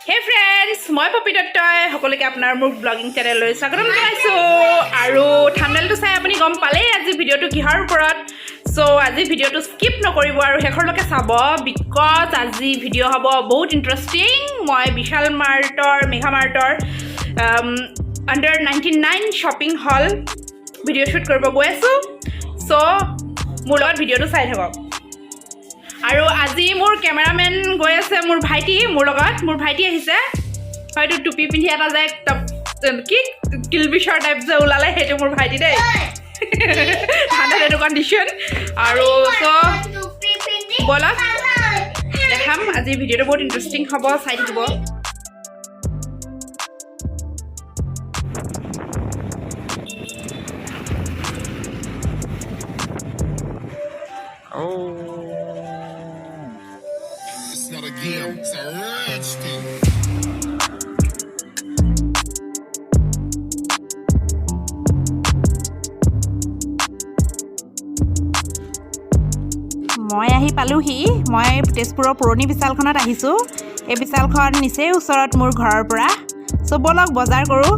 Hey friends, মই পপি দত্তই সকলোকে আপোনাৰ মোৰ ব্লগিং চেনেললৈ স্বাগতম জনাইছো আৰু থাম্বনেলটো চাই আপুনি গম পালে আজি ভিডিওটো কিহৰ ওপৰত সো আজি ভিডিওটো স্কিপ নকৰিব আৰু শেষৰলৈকে চাব বিকজ আজি ভিডিও হ'ব বহুত ইন্টাৰেষ্টিং মই বিশাল মাৰ্টৰ মেগা মাৰ্টৰ আন্ডাৰ 99 শপিং হল ভিডিও শুট কৰিব গৈ আছো সো মোৰ লগত ভিডিওটো চাই থাকক আৰু আজি মোৰ ক্যামেৰাম্যান গৈ আছে মোৰ ভাইটি মোৰ লগত মোৰ ভাইটি আহিছে হয়তো টুপি পিন্ধি এটা যায় কি কিলবিশৰ টাইপ যে ওলালে হেটো মোৰ ভাইটি দেই ঠাণ্ডা এটো কন্ডিশন আৰু সো বলক দেখাম আজি ভিডিওটো বহুত ইন্টাৰেষ্টিং হ'ব চাই থাকিব It's a rich thing. মই আহি পালোহি মই তেজপুৰৰ পুৰণি বিশালখনত আহিছো এই বিশালখন নিচে ওচৰত মোৰ ঘৰৰ পৰা সো বলক বজাৰ কৰো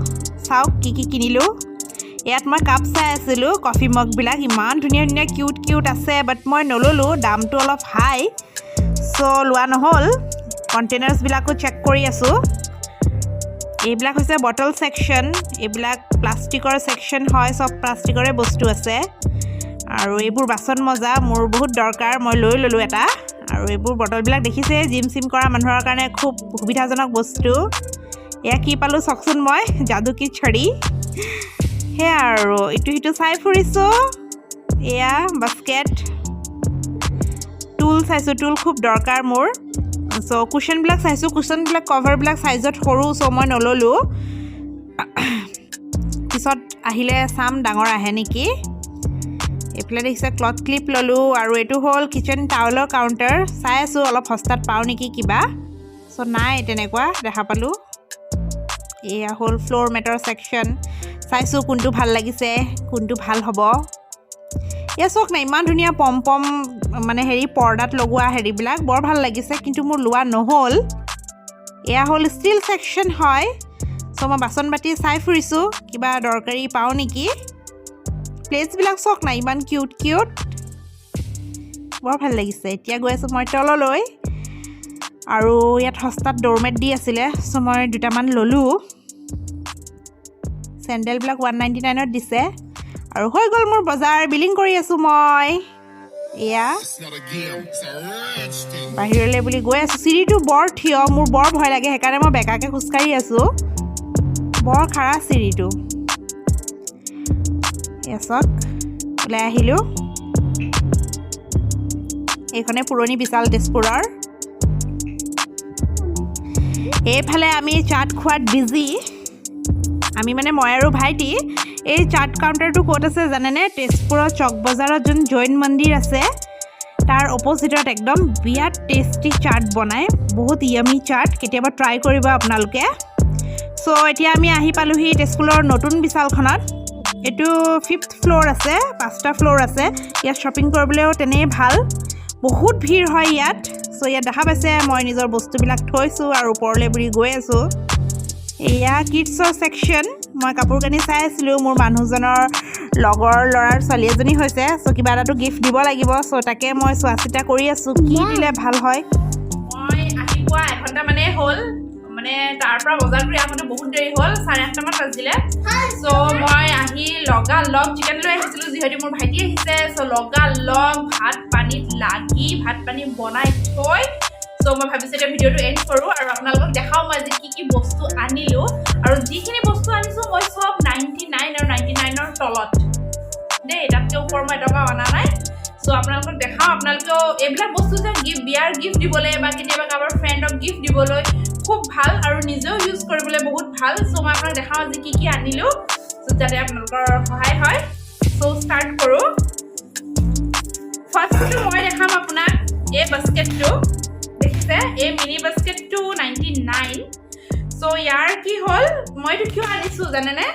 চাওক কি কি কিনিলো ইয়াত মই কাপ চাই আছিলো কফি মগ বিলাক ইমান ধুনীয়া ধুনীয়া কিউট আছে বাট মই নললো দামটো অলপ হাই সো লোৱা নহল কন্টেইনাৰ্স বিলাকো চেক কৰি আছো এইবিলাক হৈছে বটল সেকশন এইবিলাক প্লাষ্টিকৰ সেকশন হয় সব প্লাষ্টিকৰে বস্তু আছে আৰু এইবোৰ বাসন মজা মোৰ বহুত দৰকাৰ মই লৈ ললো এটা আৰু এইবোৰ বটল বিলাক দেখিছে জিম সিম কৰা মানুহৰ কাৰণে খুব সুবিধাজনক বস্তু এয়া কি পালো চকচোন মই জাদু কি ছড়ি হে আৰু ইটো চাই ফুৰিছো এয়া বাস্কেট টুল চাইছো টুল খুব দৰকাৰ মোৰ সো কুশন বিলাক চাইছো কুশন বিলাক কভাৰ বিলাক সাইজত সৰু সো মই নললো পিছত আহিলে সাম ডাঙৰ আহে নেকি এপ্লাই দেখিছে ক্লথ ক্লিপ ললো আৰু এটো হল কিচেন টাওলৰ কাউন্টাৰ চাই আছো অলপ সস্তাত পাও নেকি কিবা সো নাই তেনেকুৱা দেখা পালো এয়া হল ফ্লোৰ মেটাৰ সেকশন চাইছো কোনটো ভাল লাগিছে কোনটো ভাল হ'ব এয়া চক নাই ইমান ধুনীয়া পম পম মানে হেৰি পৰ্দাত লগোৱা হেৰিবিলাক বৰ ভাল লাগিছে কিন্তু মোৰ লোৱা নহল এয়া হল ষ্টিল সেকশন হয় সো মই বাসন বাটি চাই ফুৰিছো কিবা দৰকাৰী পাও নেকি প্লেটস বিলাক চক নাই ইমান কিউট বৰ ভাল লাগিছে এতিয়া গৈ আছো মই তললৈ আৰু ইয়াত হস্তাত ডোৰমেট দি আছিলে সো মই দুটামান ললো স্যান্ডেল বিলাক 199 ত দিছে আৰু হৈ গল মোৰ বজাৰ বিলিং কৰি আছো মই এয়া বাহিৰলৈ বুলি গৈ আছো চিৰিটো বৰ থিয় মোৰ বৰ ভয় লাগে হেকাৰণে মই বেকাকে খুচকাৰি আছো বৰ খাৰা চিৰিটো এসক ওলাই আহিলো এইখনে পুৰণি বিশাল তেজপুৰৰ এইফালে আমি চাট খোৱাত বিজি আমি মানে মই আৰু ভাইটি এই চাট কাউন্টাৰটো ক'ত আছে জানেনে তেজপুৰৰ চক বজাৰত যোন জৈন মন্দিৰ আছে তাৰ অপোজিটত একদম বিৰাট টেষ্টি চাট বনায় বহুত ইয়ামি চাট কেতিয়াবা ট্ৰাই কৰিব আপোনালোকে সো এতিয়া আমি আহি পালোহি তেজপুৰৰ নতুন বিশালখনত এটো 5th ফ্লোৰ আছে 5টা ফ্লোৰ আছে ইয়াত শপিং কৰিবলৈও তেনে ভাল বহুত ভিৰ হয় ইয়াত সো ইয়াত দেখা পাইছে মই নিজৰ বস্তুবিলাক থৈছো আৰু ওপৰলৈ বুৰি গৈ আছো এয়া কিডছৰ সেকশন মই কাপোৰ কানি চাই আছিলো মোৰ মানুহজনৰ লগৰ লৰাৰ ছোৱালী এজনী হৈছে সো কিবা এটাটো গিফট দিব লাগিব সো তাকে মই চোৱাচিতা কৰি আছো কি দিলে ভাল হয় মই আহি পোৱা এঘণ্টা মানে হ'ল মানে তাৰ পৰা বজাৰ কৰি আহোঁতে বহুত দেৰি হ'ল 8:30 মান বাজিলে সো মই আহি লগা লগ চিকেন লৈ আহিছিলো যিহেতু মোৰ ভাইটি আহিছে সো লগা লগ ভাত পানীত লাগি ভাত পানী বনাই থৈ সো মই ভাবিছো এটা ভিডিওটো এন্ড কৰো আৰু আপোনালোকক দেখাও মই যে কি বস্তু আনিলো আৰু যিখিনি বস্তু আনিছো মই সব 99 আৰু 99 ৰ তলত দেই তাতকে ওপৰ মই টকা আনা নাই সো আপোনালোকক দেখাও আপোনালোকে এইবিলাক বস্তু যে বিয়াৰ গিফট দিবলৈ বা কেতিয়াবা কাৰোবাৰ ফ্ৰেণ্ডক গিফট দিবলৈ খুব ভাল আৰু নিজেও ইউজ কৰিবলৈ বহুত ভাল সো মই আপোনাক দেখাও যে কি আনিলো সো যাতে আপোনালোকৰ সহায় হয় সো ষ্টাৰ্ট কৰো ফাৰ্স্টটো মই দেখাম আপোনাক এই বাস্কেটটো দেখিছে এই মিনি বাস্কেটটো 99 সো ইয়াৰ কি হল মইটো কিয় আনিছো জানেনে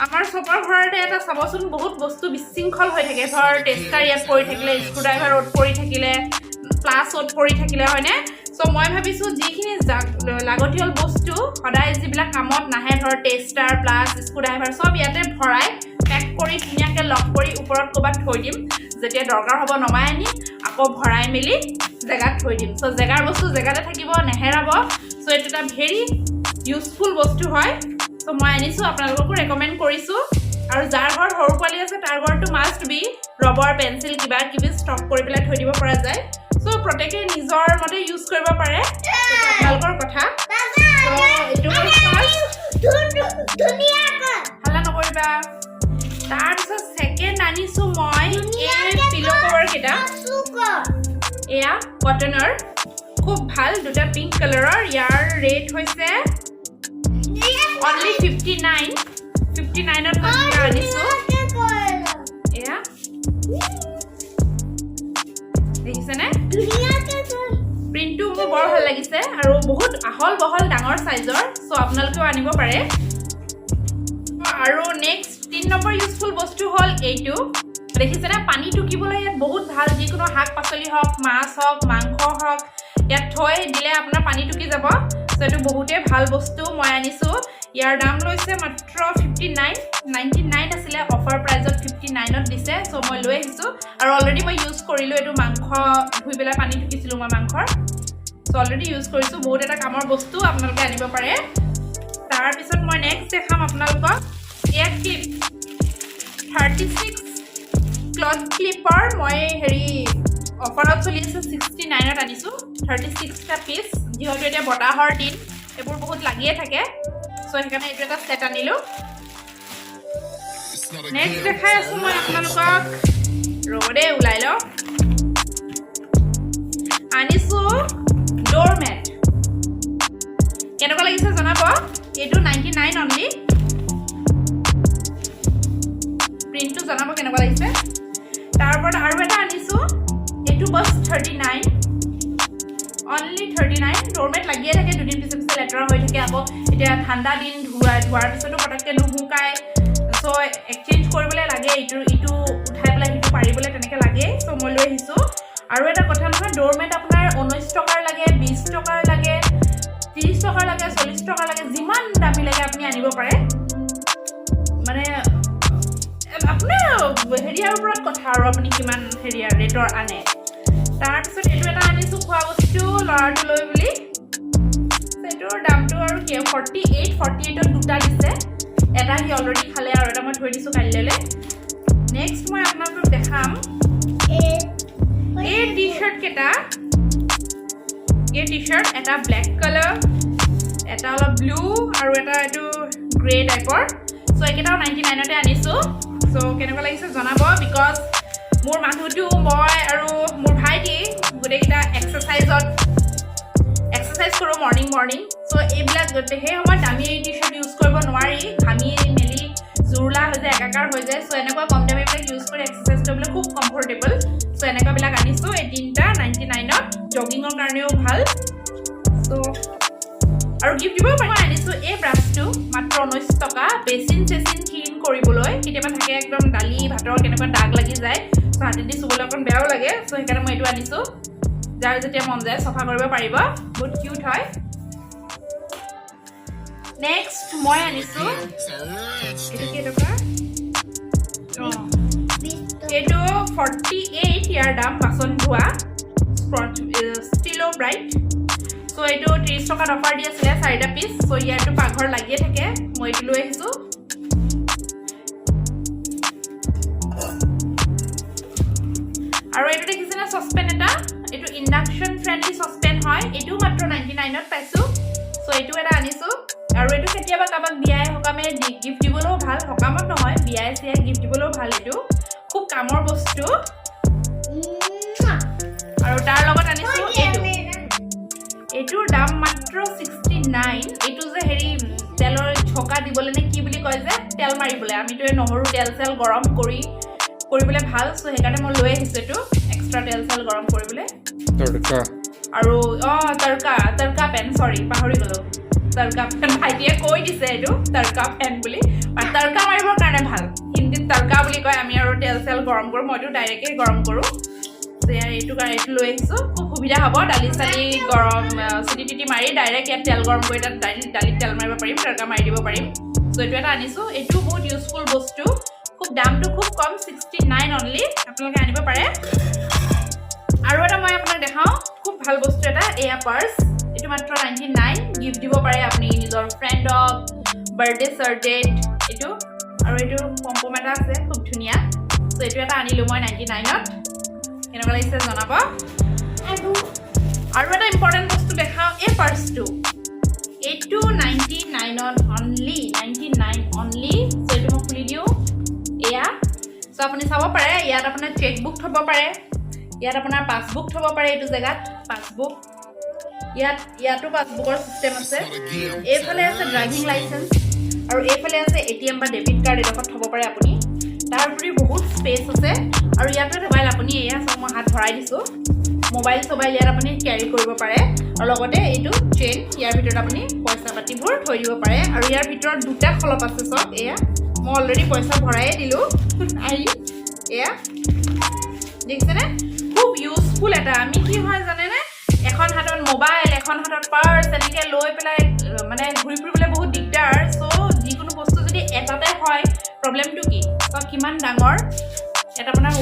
আমাৰ সবৰ ঘৰতে এটা চাবচোন বহুত বস্তু বিশৃংখল হৈ থাকে ধৰ টেস্টাৰ ইয়াত পৰি থাকিলে স্ক্ৰুড্ৰাইভাৰ ওট পৰি থাকিলে প্লাছ ওট পৰি থাকিলে হয়নে সো মই ভাবিছোঁ যিখিনি লাগতিয়াল বস্তু সদায় যিবিলাক কামত নাহে ধৰ টেষ্টাৰ প্লাছ স্ক্ৰুড্ৰাইভাৰ চব ইয়াতে ভৰাই পেক কৰি ধুনীয়াকৈ লক কৰি ওপৰত ক'ৰবাত থৈ দিম যেতিয়া দৰকাৰ হ'ব নমাই আনি আকৌ ভৰাই মেলি জেগাত থৈ দিম সো জেগাৰ বস্তু জেগাতে থাকিব নেহেৰাব সো এইটো এটা ভেৰি ইউজফুল বস্তু হয় সো মই আনিছোঁ আপোনালোককো ৰেকমেণ্ড কৰিছোঁ আৰু যাৰ ঘৰ সৰু পোৱালি আছে তাৰ ঘৰটো মাষ্ট বি ৰবৰ পেঞ্চিল কিবা কিবি ষ্টক কৰি পেলাই থৈ দিব পৰা যায় সো প্ৰত্যেকে নিজৰ মতে ইউজ কৰিব পাৰে আপোনালোকৰ কথা এইটো হাল্লা নকৰিবা তাৰপিছত ছেকেণ্ড আনিছোঁ মই এই পিলো কভাৰ কেইটা এয়া কটনৰ খুব ভাল দুটা পিংক কালাৰৰ ইয়াৰ ৰেট হৈছে অনলি 59ত মই আনিছোঁ এয়া দেখিছেনে প্ৰিণ্টটো মোৰ বৰ ভাল লাগিছে আৰু বহুত আহল বহল ডাঙৰ চাইজৰ চ' আপোনালোকেও আনিব পাৰে আৰু নেক্সট 3 নম্বৰ ইউজফুল বস্তু হ'ল এইটো দেখিছেনে পানী টুকিবলৈ ইয়াত বহুত ভাল যিকোনো শাক পাচলি হওক মাছ হওক মাংস হওক ইয়াত থৈ দিলে আপোনাৰ পানী টুকি যাব চ' এইটো বহুতেই ভাল বস্তু মই আনিছোঁ ইয়াৰ দাম লৈছে মাত্ৰ 99 আছিলে অফাৰ প্ৰাইজত 59ত দিছে চ' মই লৈ আহিছোঁ আৰু অলৰেডি মই ইউজ কৰিলোঁ এইটো মাংস ধুই পেলাই পানী টুকিছিলোঁ মই মাংসৰ চ' অলৰেডি ইউজ কৰিছোঁ বহুত এটা কামৰ বস্তু আপোনালোকে আনিব পাৰে তাৰপিছত মই নেক্সট দেখাম আপোনালোকক এয়া ক্লিপ 36 ক্লথ ক্লিপৰ মই অফাৰত চলি আছে 69ত আনিছোঁ 36টা পিচ যিহেতু এতিয়া বতাহৰ দিন এইবোৰ বহুত লাগিয়ে থাকে চ' সেইকাৰণে এইটো এটা ছেট আনিলোঁ নেক্সট দেখাই আছোঁ মই আপোনালোকক ৰ'দে ওলাই লওক আনিছোঁ ড'ৰমেট কেনেকুৱা লাগিছে জনাব এইটো 99 অনলি প্ৰিণ্টটো জনাব কেনেকুৱা লাগিছে তাৰ ওপৰত আৰু এটা আনিছোঁ এইটো বছ 39 অনলি 39 ড'ৰমেট লাগিয়ে থাকে দুদিন পিছে পিছে লেতেৰা হৈ থাকে আকৌ এতিয়া ঠাণ্ডা দিন ধোৱাৰ পিছতো পটককৈ নুশুকায় চ' এক্সচেঞ্জ কৰিবলৈ লাগে ইটো উঠাই পেলাই সিটো পাৰিবলৈ তেনেকৈ লাগে চ' মই লৈ আহিছোঁ আৰু এটা কথা নহয় ড'ৰমেট আপোনাৰ 19 টকাৰ লাগে 20 টকাৰ লাগে 30 টকাৰ লাগে 40 টকাৰ লাগে যিমান দামী লাগে আপুনি আনিব পাৰে মানে আপোনাৰ হেৰিয়াৰ ওপৰত কথা আৰু আপুনি কিমান হেৰিয়াৰ ৰেটৰ আনে তাৰপিছত এইটো এটা আনিছোঁ খোৱা বস্তু ল'ৰাটোলৈ বুলি এইটোৰ দামটো আৰু কি 48ত দুটা দিছে এটা সি অলৰেডি খালে আৰু এটা মই থৈ দিছোঁ কাইলৈ নেক্সট মই আপোনালোকক দেখাম এই টি শ্বাৰ্ট কেইটা এই টি শ্বাৰ্ট এটা ব্লেক কালাৰ এটা অলপ ব্লু আৰু এটা এইটো গ্ৰে টাইপৰ চ' এইকেইটাও 99তে আনিছোঁ চ' কেনেকুৱা লাগিছে জনাব বিকজ মোৰ মানুহটো মই আৰু মোৰ ভাইটি গোটেইকেইটা এক্সাৰচাইজ কৰোঁ মৰ্ণিং চ' এইবিলাক সেই সময়ত দামী টি শ্বাৰ্ট ইউজ কৰিব নোৱাৰি ঘামি মেলি জুৰুলা হৈ যায় একাকাৰ হৈ যায় চ' এনেকুৱা কম দামীবিলাক ইউজ কৰি এক্সাৰচাইজ কৰিবলৈ খুব কমফৰ্টেবল চ' এনেকুৱাবিলাক আনিছোঁ এই 3টা 99ত জগিঙৰ কাৰণেও ভাল চ' আৰু গিফ্ট দিব পাৰিম আনিছোঁ এই ব্ৰাছটো মাত্ৰ 19 টকা বেচিন চেচিন ক্লিন কৰিবলৈ কেতিয়াবা থাকে একদম দালি ভাতৰ কেনেকুৱা দাগ লাগি যায় চ' হাতেদি চুবলৈ অকণ বেয়াও লাগে চ' সেইকাৰণে মই এইটো আনিছোঁ যাৰ যেতিয়া মন যায় চফা কৰিব পাৰিব বহুত কিউট হয় নেক্সট মই আনিছোঁ এইটো কেইটকা এইটো 48 ইয়াৰ দাম বাচন ধোৱা ষ্টিলো ব্ৰাইট চ' এইটো 30 টকাত অফাৰ দি আছিলে 4টা পিচ চ' ইয়াৰটো পাকঘৰ লাগিয়ে থাকে মই এইটো লৈ আহিছোঁ আৰু এইটো দেখিছেনে চচপেন এটা এইটো ইণ্ডাকশ্যন ফ্ৰেণ্ডলি চচপেন হয় এইটোও মাত্ৰ 99ত পাইছোঁ চ' এইটো এটা আনিছোঁ আৰু এইটো কেতিয়াবা কাৰোবাক বিয়াই সকামে গিফ্ট দিবলৈও ভাল সকামত নহয় বিয়াই চিয়াই গিফ্ট দিবলৈও ভাল এইটো খুব কামৰ বস্তু আৰু তাৰ লগত আনিছোঁ এইটোৰ দাম মাত্ৰ 69 এইটো যে তেলৰ ছকা দিবলৈ নে কি বুলি কয় যে তেল মাৰিবলৈ আমিতো এই নহৰু তেল চেল গৰম কৰিবলৈ ভাল চ' সেইকাৰণে মই লৈ আহিছোঁ এইটো এক্সট্ৰা তেল চেল গৰম কৰিবলৈ আৰু তড়কা পেন চৰি পাহৰি গ'লোঁ তড়কা পেন ভাইটিয়ে কৈ দিছে এইটো তড়কা পেন বুলি তড়কা মাৰিবৰ কাৰণে ভাল হিন্দীত তড়কা বুলি কয় আমি আৰু তেল চেল গৰম কৰোঁ মইতো ডাইৰেক্টেই গৰম কৰোঁ চ' এইটো লৈ আহিছোঁ খুব সুবিধা হ'ব দালি চালি গৰম চিটি মাৰি ডাইৰেক্ট ইয়াত তেল গৰম কৰি তাত দালিত তেল মাৰিব পাৰিম তৰকা মাৰি দিব পাৰিম চ' এইটো এটা আনিছোঁ এইটো বহুত ইউজফুল বস্তু খুব দামটো খুব কম 69 অনলি আপোনালোকে আনিব পাৰে আৰু এটা মই আপোনাক দেখাওঁ খুব ভাল বস্তু এটা এয়া পাৰ্চ এইটো মাত্ৰ 99 গিফ্ট দিব পাৰে আপুনি নিজৰ ফ্ৰেণ্ডক বাৰ্থডে চাৰ্ডেট এইটো আৰু এইটো পম্পম এটা আছে খুব ধুনীয়া চ' এইটো এটা আনিলোঁ মই 99ত কেনেকুৱা লাগিছে জনাব আৰু এটা ইম্পৰ্টেণ্ট বস্তু দেখাওঁ এই পাৰ্চটো এইটো 99ত অনলি 99 অনলি চ' এইটো মই খুলি দিওঁ এয়া চ' আপুনি চাব পাৰে ইয়াত আপোনাৰ চেকবুক থ'ব পাৰে ইয়াত আপোনাৰ পাছবুক থ'ব পাৰে এইটো জেগাত পাছবুক ইয়াতো পাছবুকৰ চিষ্টেম আছে এইফালে আছে ড্ৰাইভিং লাইচেন্স আৰু এইফালে আছে ATM বা ডেবিট কাৰ্ড এইডোখৰত থ'ব পাৰে আপুনি তাৰ উপৰি বহুত স্পেচ আছে আৰু ইয়াতো মোবাইল আপুনি এয়া চব মই হাত ভৰাই দিছোঁ মোবাইল ইয়াত আপুনি কেৰি কৰিব পাৰে আৰু লগতে এইটো চেইন ইয়াৰ ভিতৰত আপুনি পইচা পাতিবোৰ থৈ দিব পাৰে আৰু ইয়াৰ ভিতৰত দুটা খলপ আছে চব এয়া মই অলৰেডি পইচা ভৰায়ে দিলোঁ আহি এয়া দেখিছেনে খুব ইউজফুল এটা আমি কি হয় জানেনে এখন হাতত মোবাইল এখন হাতত পাৰ্চ এনেকৈ লৈ পেলাই মানে ঘূৰি ফুৰিবলৈ বহুত দিগদাৰ চ' যিকোনো বস্তু যদি এটাতে হয় প্ৰব্লেমটো কি চ' কিমান ডাঙৰ এটা আপোনাৰ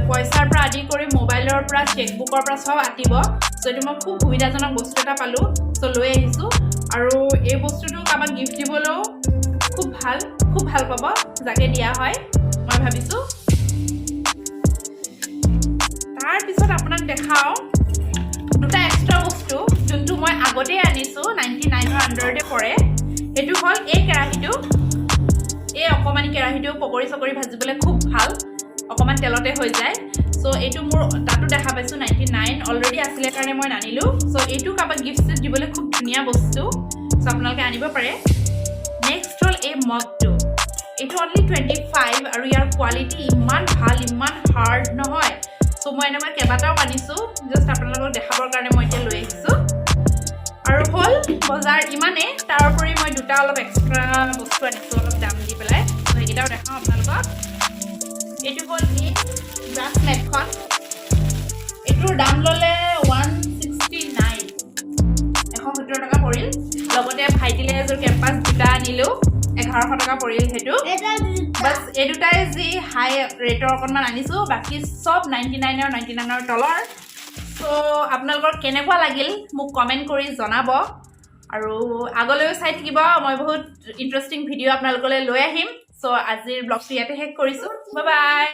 পইচাৰ পৰা আদি কৰি মোবাইলৰ পৰা চেকবুকৰ পৰা চব আঁতিব চ' এইটো মই খুব সুবিধাজনক বস্তু এটা পালোঁ চ' লৈ আহিছোঁ আৰু এই বস্তুটো কাৰোবাক গিফ্ট দিবলৈও খুব ভাল পাব যাকে দিয়া হয় মই ভাবিছোঁ তাৰপিছত আপোনাক দেখাওঁ দুটা এক্সট্ৰা বস্তু যোনটো মই আগতেই আনিছোঁ 99ৰ আণ্ডাৰতে পৰে সেইটো হ'ল এই কেৰাহীটো এই অকণমানি কেৰাহীটো পকৰি চকৰি ভাজিবলৈ খুব ভাল অকণমান তেলতে হৈ যায় চ' এইটো মোৰ তাতো দেখা পাইছোঁ 99 অলৰেডি আছিলে কাৰণে মই নানিলোঁ চ' এইটো কাৰোবাক গিফ্ট দিবলৈ খুব ধুনীয়া বস্তু চ' আপোনালোকে আনিব পাৰে নেক্সট হ'ল এই মগটো এইটো অনলি 25 আৰু ইয়াৰ কোৱালিটি ইমান ভাল ইমান হাৰ্ড নহয় চ' মই এনেকুৱা কেইবাটাও আনিছোঁ জাষ্ট আপোনালোকক দেখাবৰ কাৰণে মই এতিয়া লৈ আহিছোঁ আৰু হ'ল বজাৰ ইমানেই তাৰ উপৰি মই দুটা অলপ এক্সট্ৰা বস্তু আনিছোঁ অলপ দাম দি পেলাই চ' সেইকেইটাও দেখাওঁ আপোনালোকক এইটো হ'ল এই গ্ৰাছ মেটখন এইটোৰ দাম ল'লে 169 170 টকা পৰিল লগতে ভাইটিলে এযোৰ কেম্পাছ দুটা আনিলোঁ 1100 টকা পৰিল সেইটো বাছ এই দুটাই যি হাই ৰেটৰ অকণমান আনিছোঁ বাকী চব 99ৰ তলৰ চ' আপোনালোকৰ কেনেকুৱা লাগিল মোক কমেণ্ট কৰি জনাব আৰু আগলৈও চাই থাকিব মই বহুত ইণ্টাৰেষ্টিং ভিডিঅ' আপোনালোকলৈ লৈ আহিম চ' আজিৰ ব্লগটো ইয়াতে শেষ কৰিছোঁ বাই বাই